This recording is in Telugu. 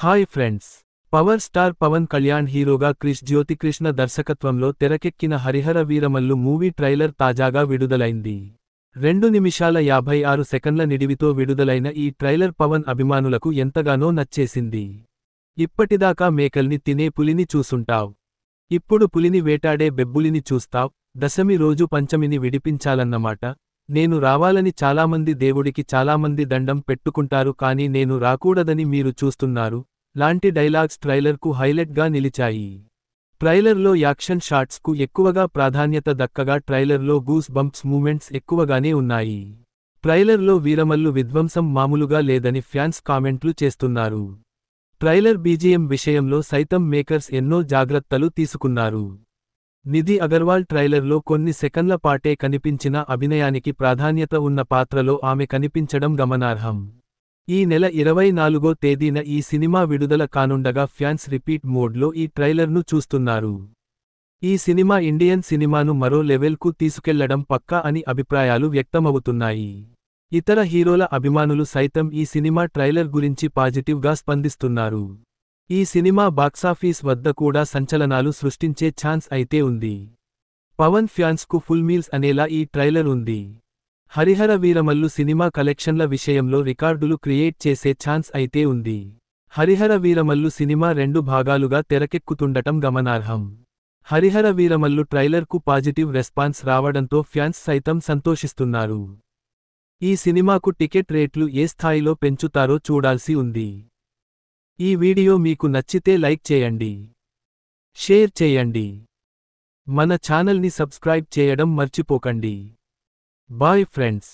Hi friends. Power star Pawan Kalyan హీరోగా క్రిష్ జ్యోతికృష్ణ దర్శకత్వంలో తెరకెక్కిన హరిహర వీరమల్లు మూవీ ట్రైలర్ తాజాగా విడుదలైంది. 2 నిమిషాల 56 సెకన్ల నిడివితో విడుదలైన ఈ ట్రైలర్ పవన్ అభిమానులకు ఎంతగానో నచ్చేసింది. ఇప్పటిదాకా మేకల్ని తినే పులిని చూసుంటావ్. ఇప్పుడు పులిని వేటాడే బెబ్బులిని చూస్తావ్. దశమి రోజు పంచమిని విడిపించాలన్నమాట. నేను రావాలని చాలామంది దేవుడికి చాలామంది దండం పెట్టుకుంటారు, కానీ నేను రాకూడదని మీరు చూస్తున్నారు లాంటి డైలాగ్స్ ట్రైలర్కు హైలైట్గా నిలిచాయి. ట్రైలర్లో యాక్షన్ షాట్స్కు ఎక్కువగా ప్రాధాన్యత దక్కగా ట్రైలర్లో గూస్ బంప్స్ మూమెంట్స్ ఎక్కువగానే ఉన్నాయి. ట్రైలర్లో వీరమల్లు విధ్వంసం మామూలుగా లేదని ఫ్యాన్స్ కామెంట్లు చేస్తున్నారు. ట్రైలర్ బీజీఎం విషయంలో సైతం మేకర్స్ ఎన్నో జాగ్రత్తలు తీసుకున్నారు. నిధి అగర్వాల్ ట్రైలర్లో కొన్ని సెకన్ల పాటే కనిపించిన అభినయానికి ప్రాధాన్యత ఉన్న పాత్రలో ఆమె కనిపించడం గమనార్హం. ఈ నెల 24వ తేదీన ఈ సినిమా విడుదల కానుండగా ఫ్యాన్స్ రిపీట్ మోడ్లో ఈ ట్రైలర్ను చూస్తున్నారు. ఈ సినిమా ఇండియన్ సినిమాను మరో లెవెల్కు తీసుకెళ్లడం పక్కా అని అభిప్రాయాలు వ్యక్తమవుతున్నాయి. ఇతర హీరోల అభిమానులు సైతం ఈ సినిమా ట్రైలర్ గురించి పాజిటివ్గా స్పందిస్తున్నారు. ఈ సినిమా బాక్సాఫీస్ వద్ద కూడా సంచలనాలు సృష్టించే ఛాన్స్ అయితే ఉంది. పవన్ ఫ్యాన్స్కు ఫుల్ మీల్స్ అనేలా ఈ ట్రైలర్ ఉంది. హరిహర వీరమల్లు సినిమా కలెక్షన్ల విషయంలో రికార్డులు క్రియేట్ చేసే ఛాన్స్ అయితే ఉంది. హరిహర వీరమల్లు సినిమా 2 భాగాలుగా తెరకెక్కుతుండటం గమనార్హం. హరిహర వీరమల్లు ట్రైలర్కు పాజిటివ్ రెస్పాన్స్ రావడంతో ఫ్యాన్స్ సైతం సంతోషిస్తున్నారు. ఈ సినిమాకు టికెట్ రేట్లు ఏ స్థాయిలో పెంచుతారో చూడాల్సి ఉంది. ఈ వీడియో మీకు నచ్చితే లైక్ చేయండి, షేర్ చేయండి, మన ఛానల్ని సబ్స్క్రైబ్ చేయడం మర్చిపోకండి. Bye friends.